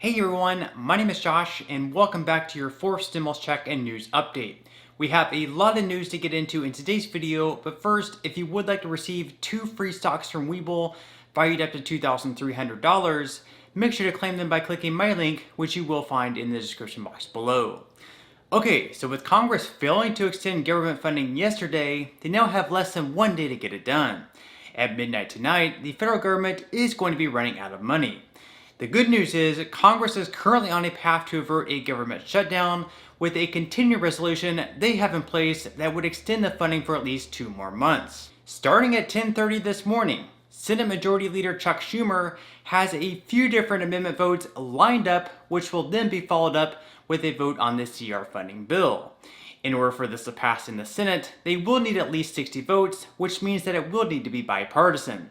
Hey everyone, my name is Josh and welcome back to your fourth stimulus check and news update. We have a lot of news to get into in today's video, but first, if you would like to receive 2 free stocks from Webull valued up to $2,300, make sure to claim them by clicking my link, which you will find in the description box below. Okay, so with Congress failing to extend government funding yesterday, they now have less than 1 day to get it done. At midnight tonight, the federal government is going to be running out of money. The good news is Congress is currently on a path to avert a government shutdown with a continuing resolution they have in place that would extend the funding for at least 2 more months. Starting at 10:30 this morning, Senate Majority Leader Chuck Schumer has a few different amendment votes lined up, which will then be followed up with a vote on the CR funding bill. In order for this to pass in the Senate, they will need at least 60 votes, which means that it will need to be bipartisan.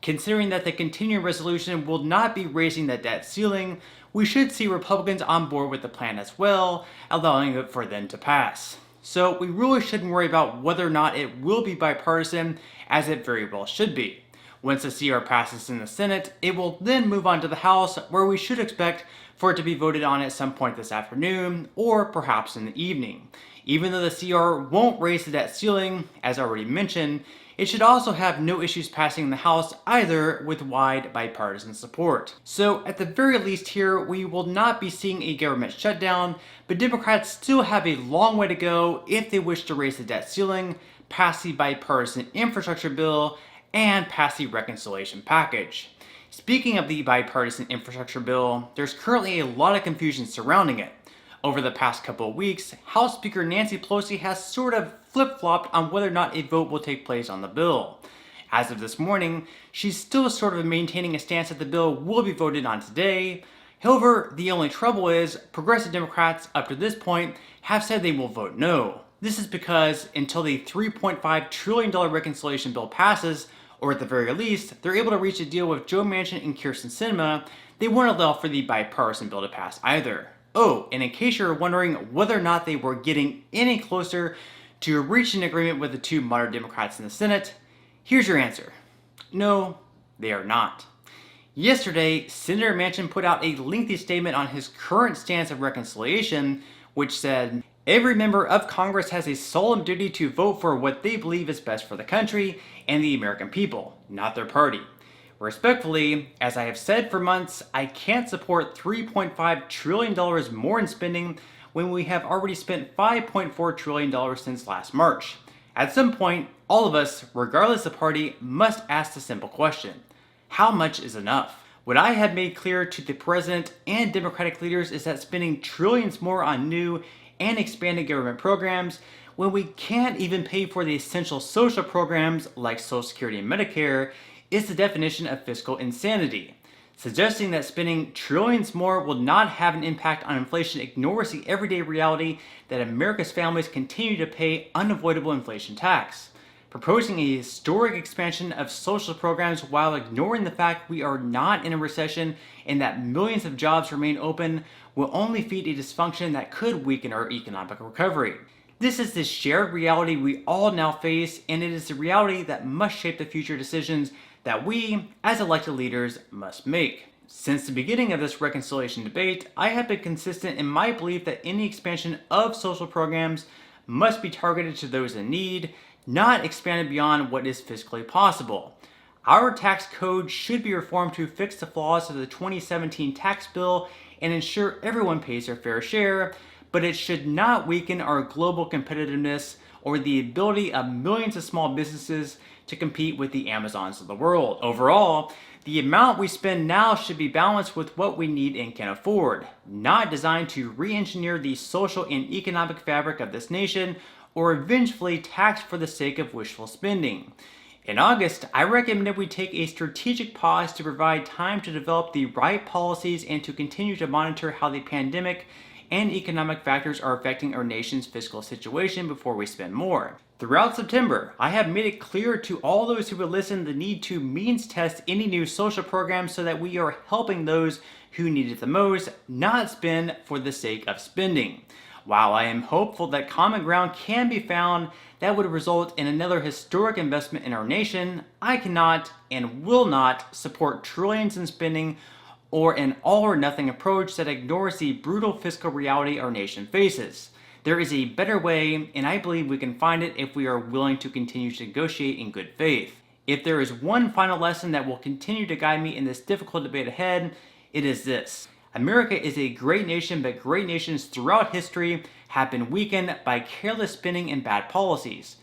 Considering that the continuing resolution will not be raising the debt ceiling, we should see Republicans on board with the plan as well, allowing it for them to pass. So we really shouldn't worry about whether or not it will be bipartisan, as it very well should be. Once the CR passes in the Senate, it will then move on to the House, where we should expect for it to be voted on at some point this afternoon, or perhaps in the evening. Even though the CR won't raise the debt ceiling, as already mentioned, it should also have no issues passing in the House either, with wide bipartisan support. So at the very least here, we will not be seeing a government shutdown, but Democrats still have a long way to go if they wish to raise the debt ceiling, pass the bipartisan infrastructure bill, and pass the reconciliation package. Speaking of the bipartisan infrastructure bill, there's currently a lot of confusion surrounding it. Over the past couple of weeks, House Speaker Nancy Pelosi has sort of flip-flopped on whether or not a vote will take place on the bill. As of this morning, she's still sort of maintaining a stance that the bill will be voted on today. However, the only trouble is, progressive Democrats up to this point have said they will vote no. This is because until the $3.5 trillion reconciliation bill passes, or at the very least, they're able to reach a deal with Joe Manchin and Kyrsten Sinema, they won't allow for the bipartisan bill to pass either. Oh, and in case you're wondering whether or not they were getting any closer to reaching an agreement with the 2 moderate Democrats in the Senate, here's your answer. No, they are not. Yesterday, Senator Manchin put out a lengthy statement on his current stance of reconciliation, which said, "Every member of Congress has a solemn duty to vote for what they believe is best for the country and the American people, not their party. Respectfully, as I have said for months, I can't support $3.5 trillion more in spending when we have already spent $5.4 trillion since last March. At some point, all of us, regardless of party, must ask the simple question: how much is enough?" What I have made clear to the president and Democratic leaders is that spending trillions more on new and expanded government programs when we can't even pay for the essential social programs like Social Security and Medicare is the definition of fiscal insanity. Suggesting that spending trillions more will not have an impact on inflation ignores the everyday reality that America's families continue to pay unavoidable inflation tax. Proposing a historic expansion of social programs while ignoring the fact we are not in a recession and that millions of jobs remain open will only feed a dysfunction that could weaken our economic recovery. This is the shared reality we all now face, and it is the reality that must shape the future decisions that we, as elected leaders, must make. Since the beginning of this reconciliation debate, I have been consistent in my belief that any expansion of social programs must be targeted to those in need, not expanded beyond what is fiscally possible. Our tax code should be reformed to fix the flaws of the 2017 tax bill and ensure everyone pays their fair share, but it should not weaken our global competitiveness or the ability of millions of small businesses to compete with the Amazons of the world. Overall, the amount we spend now should be balanced with what we need and can afford, not designed to re-engineer the social and economic fabric of this nation or vengefully tax for the sake of wishful spending. In August, I recommended we take a strategic pause to provide time to develop the right policies and to continue to monitor how the pandemic and economic factors are affecting our nation's fiscal situation before we spend more. Throughout September, I have made it clear to all those who would listen the need to means test any new social programs so that we are helping those who need it the most, not spend for the sake of spending. While I am hopeful that common ground can be found that would result in another historic investment in our nation, I cannot and will not support trillions in spending or an all or nothing approach that ignores the brutal fiscal reality our nation faces. There is a better way, and I believe we can find it if we are willing to continue to negotiate in good faith. If there is one final lesson that will continue to guide me in this difficult debate ahead, it is this. America is a great nation, but great nations throughout history have been weakened by careless spending and bad policies.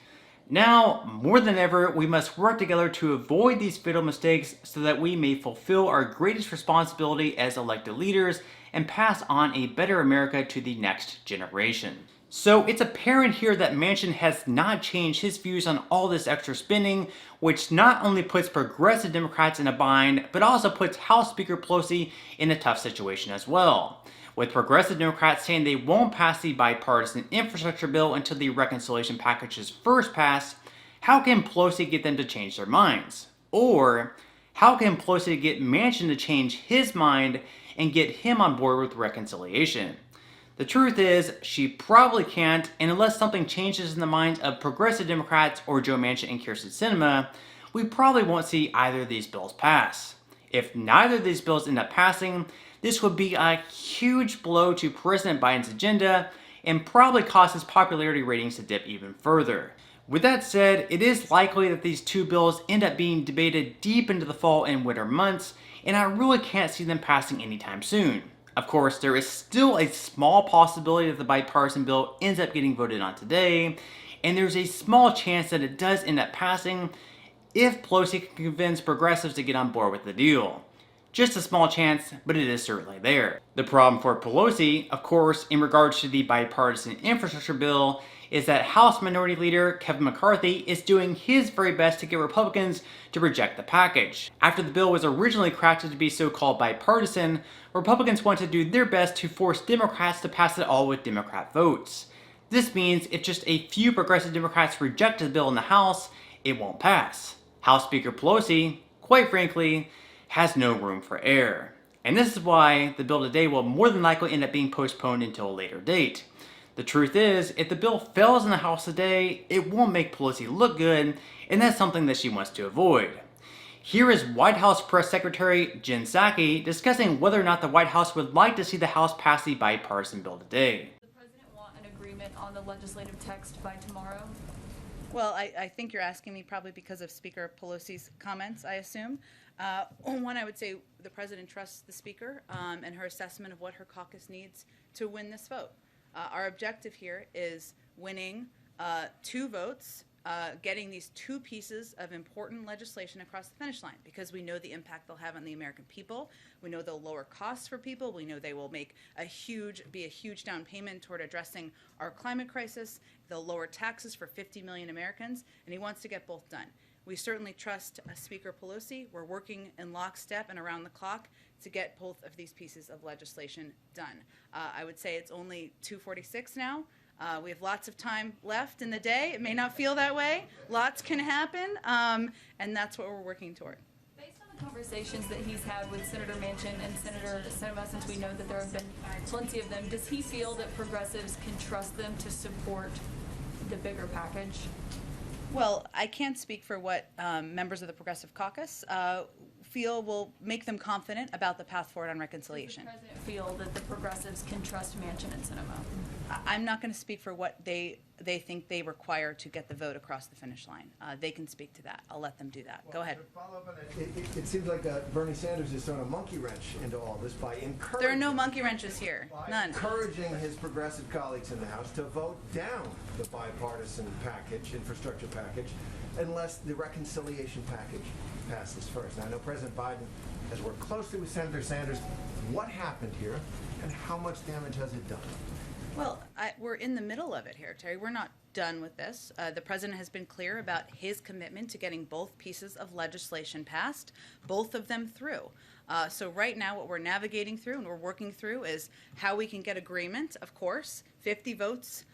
Now, more than ever, we must work together to avoid these fatal mistakes so that we may fulfill our greatest responsibility as elected leaders and pass on a better America to the next generation. So it's apparent here that Manchin has not changed his views on all this extra spending, which not only puts progressive Democrats in a bind, but also puts House Speaker Pelosi in a tough situation as well. With progressive Democrats saying they won't pass the bipartisan infrastructure bill until the reconciliation package is first passed, how can Pelosi get them to change their minds? Or how can Pelosi get Manchin to change his mind and get him on board with reconciliation? The truth is, she probably can't, and unless something changes in the minds of progressive Democrats or Joe Manchin and Kyrsten Sinema, we probably won't see either of these bills pass. If neither of these bills end up passing, this would be a huge blow to President Biden's agenda and probably cause his popularity ratings to dip even further. With that said, it is likely that these two bills end up being debated deep into the fall and winter months, and I really can't see them passing anytime soon. Of course, there is still a small possibility that the bipartisan bill ends up getting voted on today, and there's a small chance that it does end up passing if Pelosi can convince progressives to get on board with the deal. Just a small chance, but it is certainly there. The problem for Pelosi, of course, in regards to the bipartisan infrastructure bill, is that House Minority Leader Kevin McCarthy is doing his very best to get Republicans to reject the package. After the bill was originally crafted to be so-called bipartisan, Republicans want to do their best to force Democrats to pass it all with Democrat votes. This means if just a few progressive Democrats reject the bill in the House, it won't pass. House Speaker Pelosi, quite frankly, has no room for error. And this is why the bill today will more than likely end up being postponed until a later date. The truth is, if the bill fails in the House today, it won't make Pelosi look good, and that's something that she wants to avoid. Here is White House Press Secretary Jen Psaki discussing whether or not the White House would like to see the House pass the bipartisan bill today. Does the president want an agreement on the legislative text by tomorrow? Well, I think you're asking me probably because of Speaker Pelosi's comments, I assume. One, I would say the president trusts the Speaker and her assessment of what her caucus needs to win this vote. Our objective here is winning 2 votes, getting these 2 pieces of important legislation across the finish line, because we know the impact they'll have on the American people. We know they'll lower costs for people. We know they will make be a huge down payment toward addressing our climate crisis. They'll lower taxes for 50 million Americans, and he wants to get both done. We certainly trust Speaker Pelosi. We're working in lockstep and around the clock to get both of these pieces of legislation done. I would say it's only 2:46 now. We have lots of time left in the day. It may not feel that way. Lots can happen, and that's what we're working toward. Based on the conversations that he's had with Senator Manchin and Senator Sinema, since we know that there have been plenty of them, does he feel that progressives can trust them to support the bigger package? Well, I can't speak for what members of the Progressive Caucus feel will make them confident about the path forward on reconciliation. Does the president feel that the progressives can trust Manchin and Sinema? I'm not going to speak for what they think they require to get the vote across the finish line. They can speak to that. I'll let them do that. Go ahead. To follow up on that, it seems like Bernie Sanders is throwing a monkey wrench into all this by encouraging. There are no monkey wrenches here. None. Encouraging his progressive colleagues in the House to vote down the bipartisan package, infrastructure package, unless the reconciliation package passes first. Now, I know President Biden has worked closely with Senator Sanders. What happened here, and how much damage has it done? Well, we're in the middle of it here, Terry. We're not done with this. The president has been clear about his commitment to getting both pieces of legislation passed, both of them through. So right now what we're navigating through and we're working through is how we can get agreement, of course, 50 votes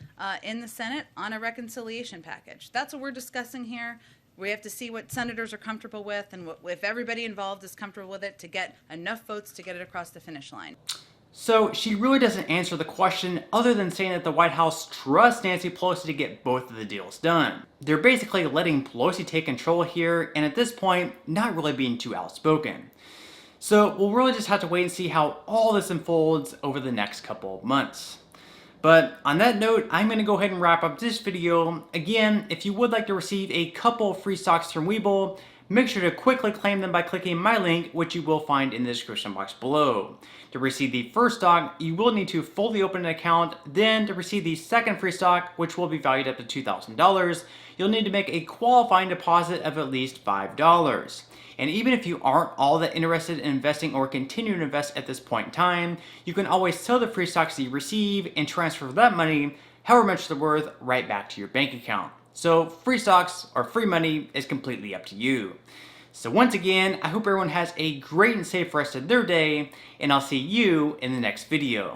in the Senate on a reconciliation package. That's what we're discussing here. We have to see what senators are comfortable with and if everybody involved is comfortable with it to get enough votes to get it across the finish line. So she really doesn't answer the question other than saying that the White House trusts Nancy Pelosi to get both of the deals done. They're basically letting Pelosi take control here, and at this point, not really being too outspoken. So we'll really just have to wait and see how all this unfolds over the next couple of months. But on that note, I'm going to go ahead and wrap up this video. Again, if you would like to receive a couple of free stocks from Webull, make sure to quickly claim them by clicking my link, which you will find in the description box below. To receive the first stock, you will need to fully open an account. Then to receive the second free stock, which will be valued up to $2,000, you'll need to make a qualifying deposit of at least $5. And even if you aren't all that interested in investing or continue to invest at this point in time, you can always sell the free stocks that you receive and transfer that money, however much they're worth, right back to your bank account. So free stocks or free money is completely up to you. So once again, I hope everyone has a great and safe rest of their day, and I'll see you in the next video.